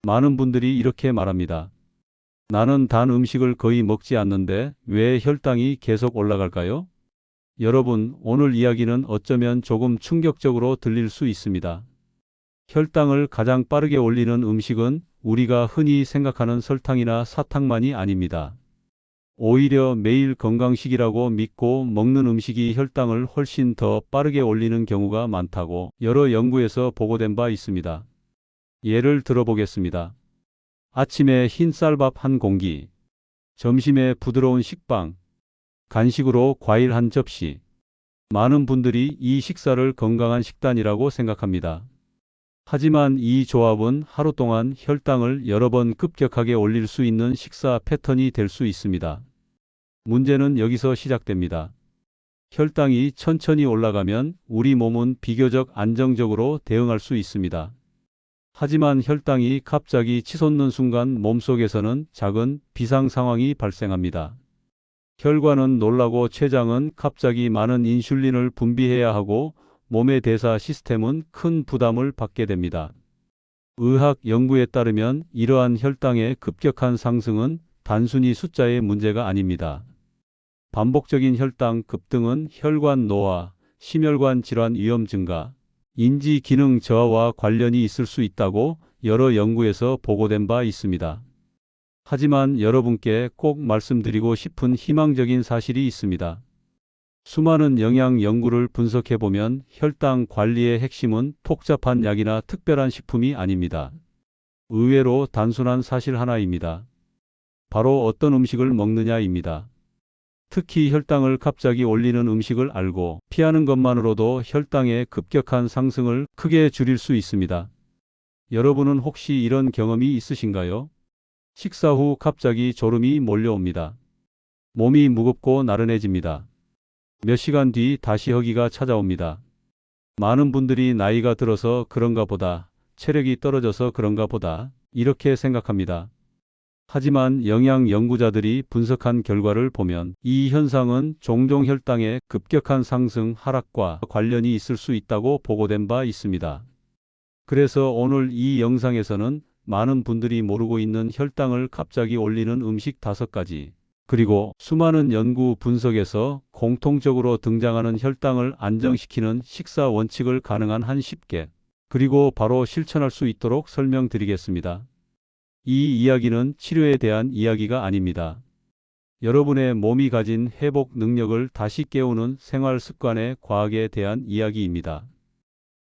많은 분들이 이렇게 말합니다. 나는 단 음식을 거의 먹지 않는데 왜 혈당이 계속 올라갈까요? 여러분, 오늘 이야기는 어쩌면 조금 충격적으로 들릴 수 있습니다. 혈당을 가장 빠르게 올리는 음식은 우리가 흔히 생각하는 설탕이나 사탕만이 아닙니다. 오히려 매일 건강식이라고 믿고 먹는 음식이 혈당을 훨씬 더 빠르게 올리는 경우가 많다고 여러 연구에서 보고된 바 있습니다. 예를 들어보겠습니다. 아침에 흰 쌀밥 한 공기, 점심에 부드러운 식빵, 간식으로 과일 한 접시. 많은 분들이 이 식사를 건강한 식단이라고 생각합니다. 하지만 이 조합은 하루 동안 혈당을 여러 번 급격하게 올릴 수 있는 식사 패턴이 될 수 있습니다. 문제는 여기서 시작됩니다. 혈당이 천천히 올라가면 우리 몸은 비교적 안정적으로 대응할 수 있습니다. 하지만 혈당이 갑자기 치솟는 순간 몸속에서는 작은 비상 상황이 발생합니다. 혈관은 놀라고 췌장은 갑자기 많은 인슐린을 분비해야 하고 몸의 대사 시스템은 큰 부담을 받게 됩니다. 의학 연구에 따르면 이러한 혈당의 급격한 상승은 단순히 숫자의 문제가 아닙니다. 반복적인 혈당 급등은 혈관 노화, 심혈관 질환 위험 증가, 인지 기능 저하와 관련이 있을 수 있다고 여러 연구에서 보고된 바 있습니다. 하지만 여러분께 꼭 말씀드리고 싶은 희망적인 사실이 있습니다. 수많은 영양 연구를 분석해보면 혈당 관리의 핵심은 복잡한 약이나 특별한 식품이 아닙니다. 의외로 단순한 사실 하나입니다. 바로 어떤 음식을 먹느냐입니다. 특히 혈당을 갑자기 올리는 음식을 알고 피하는 것만으로도 혈당의 급격한 상승을 크게 줄일 수 있습니다. 여러분은 혹시 이런 경험이 있으신가요? 식사 후 갑자기 졸음이 몰려옵니다. 몸이 무겁고 나른해집니다. 몇 시간 뒤 다시 허기가 찾아옵니다. 많은 분들이 나이가 들어서 그런가 보다, 체력이 떨어져서 그런가 보다, 이렇게 생각합니다. 하지만 영양 연구자들이 분석한 결과를 보면 이 현상은 종종 혈당의 급격한 상승, 하락과 관련이 있을 수 있다고 보고된 바 있습니다. 그래서 오늘 이 영상에서는 많은 분들이 모르고 있는 혈당을 갑자기 올리는 음식 5가지, 그리고 수많은 연구 분석에서 공통적으로 등장하는 혈당을 안정시키는 식사 원칙을 가능한 한 10개, 그리고 바로 실천할 수 있도록 설명드리겠습니다. 이 이야기는 치료에 대한 이야기가 아닙니다. 여러분의 몸이 가진 회복 능력을 다시 깨우는 생활 습관의 과학에 대한 이야기입니다.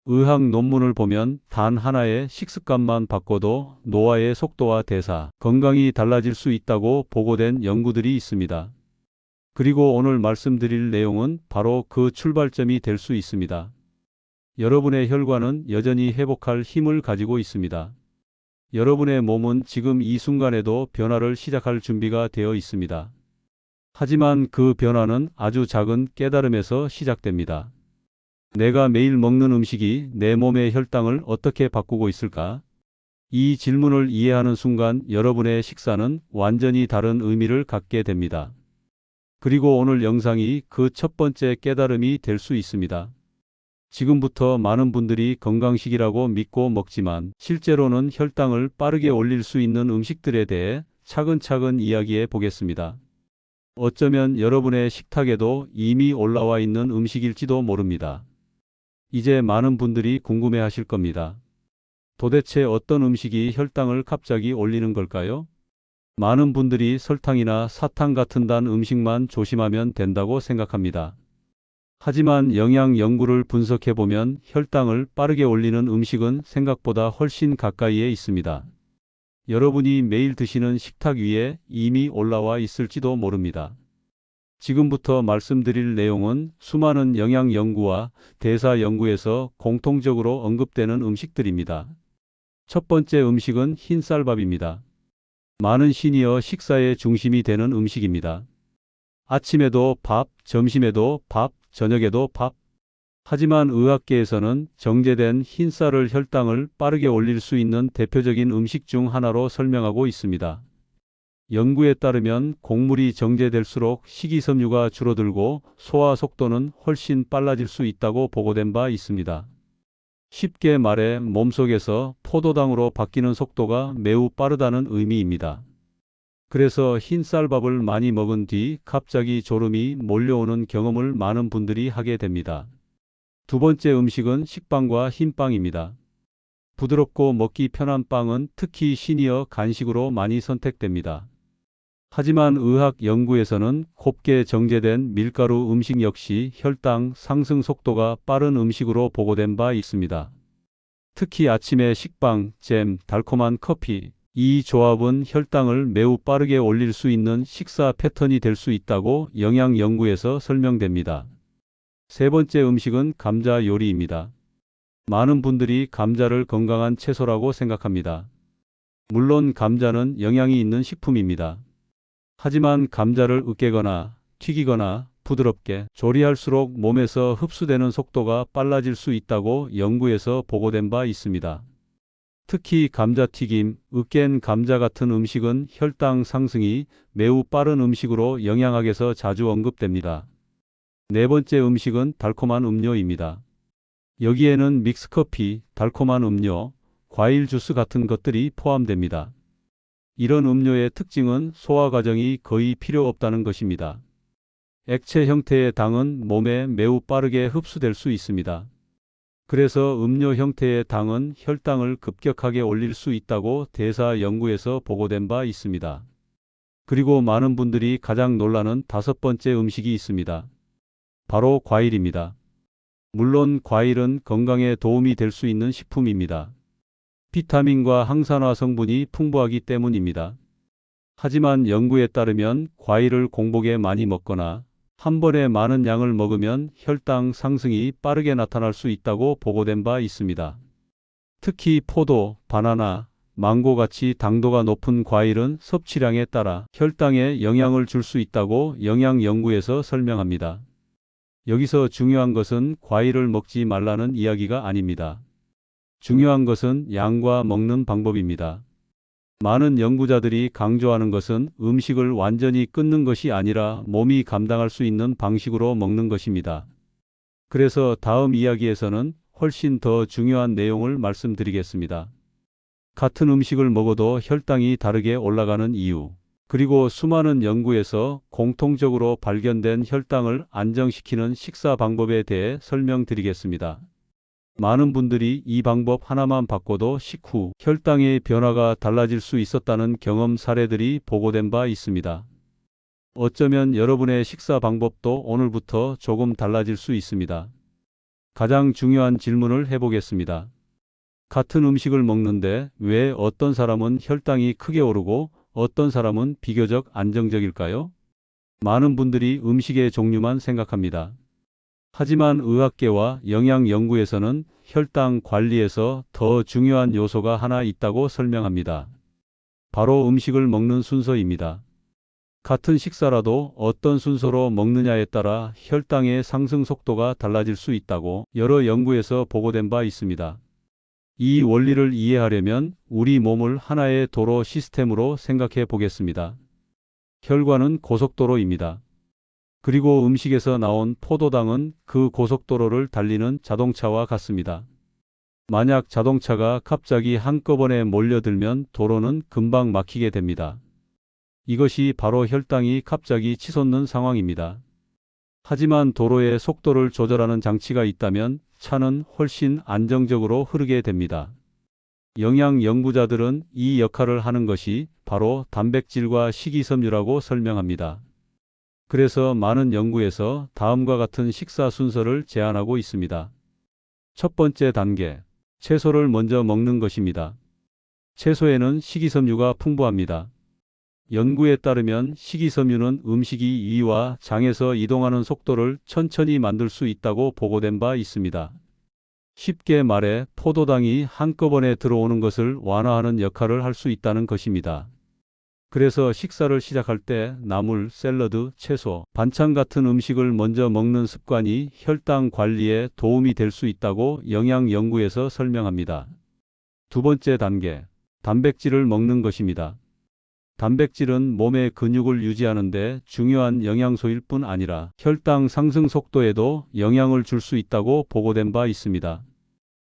의학 논문을 보면 단 하나의 식습관만 바꿔도 노화의 속도와 대사, 건강이 달라질 수 있다고 보고된 연구들이 있습니다. 그리고 오늘 말씀드릴 내용은 바로 그 출발점이 될 수 있습니다. 여러분의 혈관은 여전히 회복할 힘을 가지고 있습니다. 여러분의 몸은 지금 이 순간에도 변화를 시작할 준비가 되어 있습니다. 하지만 그 변화는 아주 작은 깨달음에서 시작됩니다. 내가 매일 먹는 음식이 내 몸의 혈당을 어떻게 바꾸고 있을까? 이 질문을 이해하는 순간 여러분의 식사는 완전히 다른 의미를 갖게 됩니다. 그리고 오늘 영상이 그 첫 번째 깨달음이 될 수 있습니다. 지금부터 많은 분들이 건강식이라고 믿고 먹지만 실제로는 혈당을 빠르게 올릴 수 있는 음식들에 대해 차근차근 이야기해 보겠습니다. 어쩌면 여러분의 식탁에도 이미 올라와 있는 음식일지도 모릅니다. 이제 많은 분들이 궁금해 하실 겁니다. 도대체 어떤 음식이 혈당을 갑자기 올리는 걸까요? 많은 분들이 설탕이나 사탕 같은 단 음식만 조심하면 된다고 생각합니다. 하지만 영양 연구를 분석해보면 혈당을 빠르게 올리는 음식은 생각보다 훨씬 가까이에 있습니다. 여러분이 매일 드시는 식탁 위에 이미 올라와 있을지도 모릅니다. 지금부터 말씀드릴 내용은 수많은 영양 연구와 대사 연구에서 공통적으로 언급되는 음식들입니다. 첫 번째 음식은 흰 쌀밥입니다. 많은 시니어 식사의 중심이 되는 음식입니다. 아침에도 밥, 점심에도 밥, 저녁에도 밥. 하지만 의학계에서는 정제된 흰 쌀을 혈당을 빠르게 올릴 수 있는 대표적인 음식 중 하나로 설명하고 있습니다. 연구에 따르면 곡물이 정제될수록 식이섬유가 줄어들고 소화 속도는 훨씬 빨라질 수 있다고 보고된 바 있습니다. 쉽게 말해 몸속에서 포도당으로 바뀌는 속도가 매우 빠르다는 의미입니다. 그래서 흰 쌀밥을 많이 먹은 뒤 갑자기 졸음이 몰려오는 경험을 많은 분들이 하게 됩니다. 두 번째 음식은 식빵과 흰빵입니다. 부드럽고 먹기 편한 빵은 특히 시니어 간식으로 많이 선택됩니다. 하지만 의학 연구에서는 곱게 정제된 밀가루 음식 역시 혈당 상승 속도가 빠른 음식으로 보고된 바 있습니다. 특히 아침에 식빵, 잼, 달콤한 커피, 이 조합은 혈당을 매우 빠르게 올릴 수 있는 식사 패턴이 될 수 있다고 영양 연구에서 설명됩니다. 세 번째 음식은 감자 요리입니다. 많은 분들이 감자를 건강한 채소라고 생각합니다. 물론 감자는 영양이 있는 식품입니다. 하지만 감자를 으깨거나 튀기거나 부드럽게 조리할수록 몸에서 흡수되는 속도가 빨라질 수 있다고 연구에서 보고된 바 있습니다. 특히 감자튀김, 으깬 감자 같은 음식은 혈당 상승이 매우 빠른 음식으로 영양학에서 자주 언급됩니다. 네 번째 음식은 달콤한 음료입니다. 여기에는 믹스커피, 달콤한 음료, 과일 주스 같은 것들이 포함됩니다. 이런 음료의 특징은 소화 과정이 거의 필요 없다는 것입니다. 액체 형태의 당은 몸에 매우 빠르게 흡수될 수 있습니다. 그래서 음료 형태의 당은 혈당을 급격하게 올릴 수 있다고 대사 연구에서 보고된 바 있습니다. 그리고 많은 분들이 가장 놀라는 다섯 번째 음식이 있습니다. 바로 과일입니다. 물론 과일은 건강에 도움이 될 수 있는 식품입니다. 비타민과 항산화 성분이 풍부하기 때문입니다. 하지만 연구에 따르면 과일을 공복에 많이 먹거나 한 번에 많은 양을 먹으면 혈당 상승이 빠르게 나타날 수 있다고 보고된 바 있습니다. 특히 포도, 바나나, 망고 같이 당도가 높은 과일은 섭취량에 따라 혈당에 영향을 줄 수 있다고 영양 연구에서 설명합니다. 여기서 중요한 것은 과일을 먹지 말라는 이야기가 아닙니다. 중요한 것은 양과 먹는 방법입니다. 많은 연구자들이 강조하는 것은 음식을 완전히 끊는 것이 아니라 몸이 감당할 수 있는 방식으로 먹는 것입니다. 그래서 다음 이야기에서는 훨씬 더 중요한 내용을 말씀드리겠습니다. 같은 음식을 먹어도 혈당이 다르게 올라가는 이유, 그리고 수많은 연구에서 공통적으로 발견된 혈당을 안정시키는 식사 방법에 대해 설명드리겠습니다. 많은 분들이 이 방법 하나만 바꿔도 식후 혈당의 변화가 달라질 수 있었다는 경험 사례들이 보고된 바 있습니다. 어쩌면 여러분의 식사 방법도 오늘부터 조금 달라질 수 있습니다. 가장 중요한 질문을 해보겠습니다. 같은 음식을 먹는데 왜 어떤 사람은 혈당이 크게 오르고 어떤 사람은 비교적 안정적일까요? 많은 분들이 음식의 종류만 생각합니다. 하지만 의학계와 영양 연구에서는 혈당 관리에서 더 중요한 요소가 하나 있다고 설명합니다. 바로 음식을 먹는 순서입니다. 같은 식사라도 어떤 순서로 먹느냐에 따라 혈당의 상승 속도가 달라질 수 있다고 여러 연구에서 보고된 바 있습니다. 이 원리를 이해하려면 우리 몸을 하나의 도로 시스템으로 생각해 보겠습니다. 혈관은 고속도로입니다. 그리고 음식에서 나온 포도당은 그 고속도로를 달리는 자동차와 같습니다. 만약 자동차가 갑자기 한꺼번에 몰려들면 도로는 금방 막히게 됩니다. 이것이 바로 혈당이 갑자기 치솟는 상황입니다. 하지만 도로의 속도를 조절하는 장치가 있다면 차는 훨씬 안정적으로 흐르게 됩니다. 영양 연구자들은 이 역할을 하는 것이 바로 단백질과 식이섬유라고 설명합니다. 그래서 많은 연구에서 다음과 같은 식사 순서를 제안하고 있습니다. 첫 번째 단계, 채소를 먼저 먹는 것입니다. 채소에는 식이섬유가 풍부합니다. 연구에 따르면 식이섬유는 음식이 위와 장에서 이동하는 속도를 천천히 만들 수 있다고 보고된 바 있습니다. 쉽게 말해 포도당이 한꺼번에 들어오는 것을 완화하는 역할을 할 수 있다는 것입니다. 그래서 식사를 시작할 때 나물, 샐러드, 채소, 반찬 같은 음식을 먼저 먹는 습관이 혈당 관리에 도움이 될 수 있다고 영양 연구에서 설명합니다. 두 번째 단계, 단백질을 먹는 것입니다. 단백질은 몸의 근육을 유지하는 데 중요한 영양소일 뿐 아니라 혈당 상승 속도에도 영향을 줄 수 있다고 보고된 바 있습니다.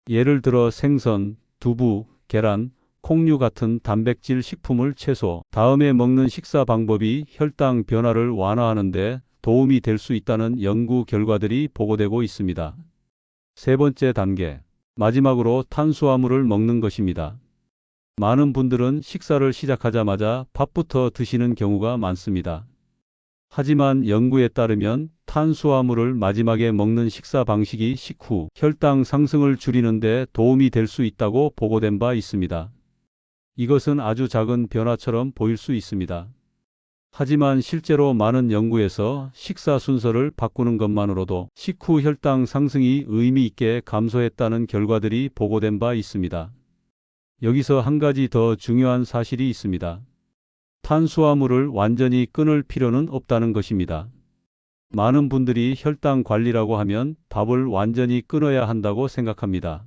예를 들어 생선, 두부, 계란, 콩류 같은 단백질 식품을 채소 다음에 먹는 식사 방법이 혈당 변화를 완화하는 데 도움이 될 수 있다는 연구 결과들이 보고되고 있습니다. 세 번째 단계. 마지막으로 탄수화물을 먹는 것입니다. 많은 분들은 식사를 시작하자마자 밥부터 드시는 경우가 많습니다. 하지만 연구에 따르면 탄수화물을 마지막에 먹는 식사 방식이 식후 혈당 상승을 줄이는 데 도움이 될 수 있다고 보고된 바 있습니다. 이것은 아주 작은 변화처럼 보일 수 있습니다. 하지만 실제로 많은 연구에서 식사 순서를 바꾸는 것만으로도 식후 혈당 상승이 의미 있게 감소했다는 결과들이 보고된 바 있습니다. 여기서 한 가지 더 중요한 사실이 있습니다. 탄수화물을 완전히 끊을 필요는 없다는 것입니다. 많은 분들이 혈당 관리라고 하면 밥을 완전히 끊어야 한다고 생각합니다.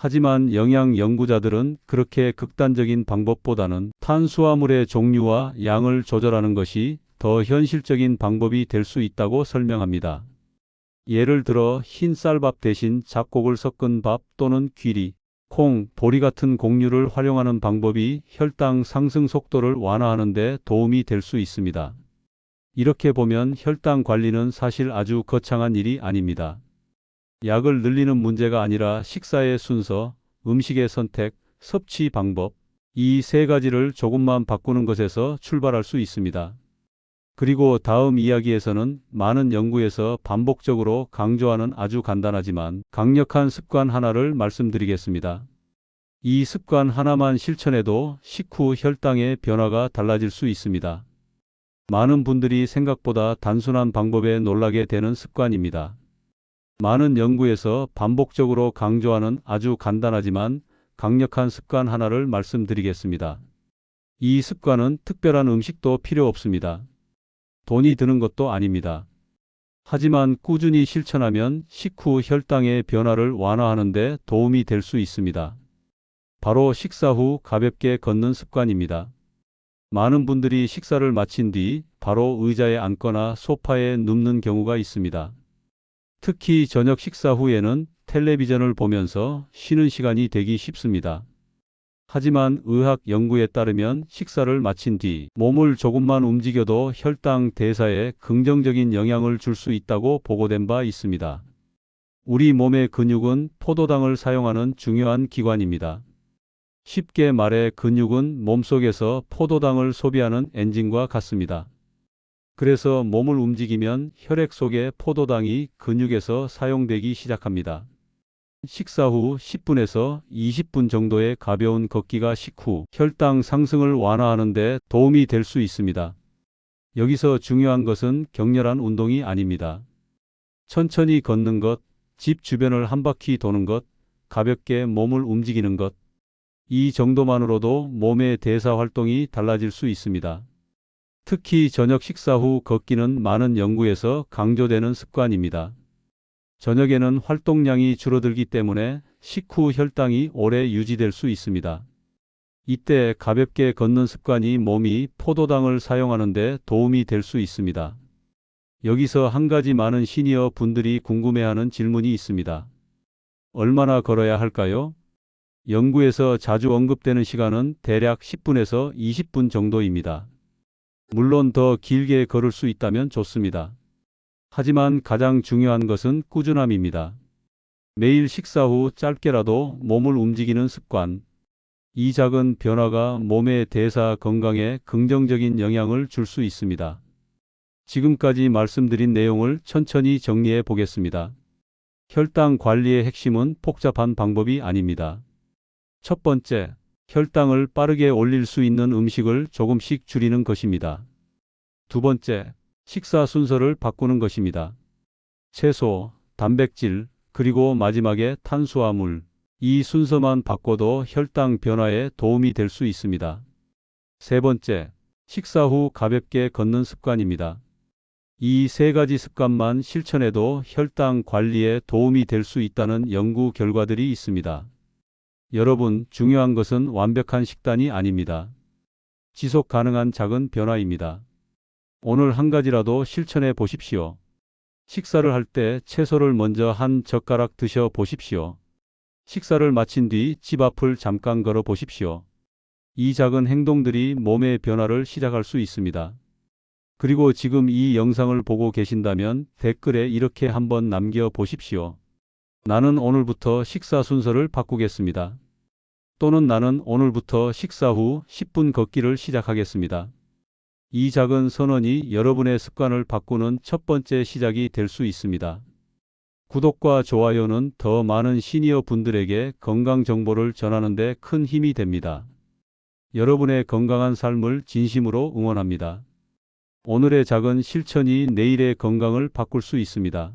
하지만 영양 연구자들은 그렇게 극단적인 방법보다는 탄수화물의 종류와 양을 조절하는 것이 더 현실적인 방법이 될 수 있다고 설명합니다. 예를 들어 흰 쌀밥 대신 잡곡을 섞은 밥 또는 귀리, 콩, 보리 같은 곡류를 활용하는 방법이 혈당 상승 속도를 완화하는 데 도움이 될 수 있습니다. 이렇게 보면 혈당 관리는 사실 아주 거창한 일이 아닙니다. 약을 늘리는 문제가 아니라 식사의 순서, 음식의 선택, 섭취 방법, 이 세 가지를 조금만 바꾸는 것에서 출발할 수 있습니다. 그리고 다음 이야기에서는 많은 연구에서 반복적으로 강조하는 아주 간단하지만 강력한 습관 하나를 말씀드리겠습니다. 이 습관 하나만 실천해도 식후 혈당의 변화가 달라질 수 있습니다. 많은 분들이 생각보다 단순한 방법에 놀라게 되는 습관입니다. 많은 연구에서 반복적으로 강조하는 아주 간단하지만 강력한 습관 하나를 말씀드리겠습니다. 이 습관은 특별한 음식도 필요 없습니다. 돈이 드는 것도 아닙니다. 하지만 꾸준히 실천하면 식후 혈당의 변화를 완화하는 데 도움이 될 수 있습니다. 바로 식사 후 가볍게 걷는 습관입니다. 많은 분들이 식사를 마친 뒤 바로 의자에 앉거나 소파에 눕는 경우가 있습니다. 특히 저녁 식사 후에는 텔레비전을 보면서 쉬는 시간이 되기 쉽습니다. 하지만 의학 연구에 따르면 식사를 마친 뒤 몸을 조금만 움직여도 혈당 대사에 긍정적인 영향을 줄 수 있다고 보고된 바 있습니다. 우리 몸의 근육은 포도당을 사용하는 중요한 기관입니다. 쉽게 말해 근육은 몸속에서 포도당을 소비하는 엔진과 같습니다. 그래서 몸을 움직이면 혈액 속의 포도당이 근육에서 사용되기 시작합니다. 식사 후 10분에서 20분 정도의 가벼운 걷기가 식후 혈당 상승을 완화하는 데 도움이 될 수 있습니다. 여기서 중요한 것은 격렬한 운동이 아닙니다. 천천히 걷는 것, 집 주변을 한 바퀴 도는 것, 가볍게 몸을 움직이는 것, 이 정도만으로도 몸의 대사 활동이 달라질 수 있습니다. 특히 저녁 식사 후 걷기는 많은 연구에서 강조되는 습관입니다. 저녁에는 활동량이 줄어들기 때문에 식후 혈당이 오래 유지될 수 있습니다. 이때 가볍게 걷는 습관이 몸이 포도당을 사용하는 데 도움이 될 수 있습니다. 여기서 한 가지 많은 시니어 분들이 궁금해하는 질문이 있습니다. 얼마나 걸어야 할까요? 연구에서 자주 언급되는 시간은 대략 10분에서 20분 정도입니다. 물론 더 길게 걸을 수 있다면 좋습니다. 하지만 가장 중요한 것은 꾸준함입니다. 매일 식사 후 짧게라도 몸을 움직이는 습관. 이 작은 변화가 몸의 대사 건강에 긍정적인 영향을 줄 수 있습니다. 지금까지 말씀드린 내용을 천천히 정리해 보겠습니다. 혈당 관리의 핵심은 복잡한 방법이 아닙니다. 첫 번째, 혈당을 빠르게 올릴 수 있는 음식을 조금씩 줄이는 것입니다. 두 번째, 식사 순서를 바꾸는 것입니다. 채소, 단백질, 그리고 마지막에 탄수화물. 이 순서만 바꿔도 혈당 변화에 도움이 될 수 있습니다. 세 번째, 식사 후 가볍게 걷는 습관입니다. 이 세 가지 습관만 실천해도 혈당 관리에 도움이 될 수 있다는 연구 결과들이 있습니다. 여러분, 중요한 것은 완벽한 식단이 아닙니다. 지속 가능한 작은 변화입니다. 오늘 한 가지라도 실천해 보십시오. 식사를 할 때 채소를 먼저 한 젓가락 드셔 보십시오. 식사를 마친 뒤 집 앞을 잠깐 걸어 보십시오. 이 작은 행동들이 몸의 변화를 시작할 수 있습니다. 그리고 지금 이 영상을 보고 계신다면 댓글에 이렇게 한번 남겨 보십시오. 나는 오늘부터 식사 순서를 바꾸겠습니다. 또는 나는 오늘부터 식사 후 10분 걷기를 시작하겠습니다. 이 작은 선언이 여러분의 습관을 바꾸는 첫 번째 시작이 될 수 있습니다. 구독과 좋아요는 더 많은 시니어 분들에게 건강 정보를 전하는 데 큰 힘이 됩니다. 여러분의 건강한 삶을 진심으로 응원합니다. 오늘의 작은 실천이 내일의 건강을 바꿀 수 있습니다.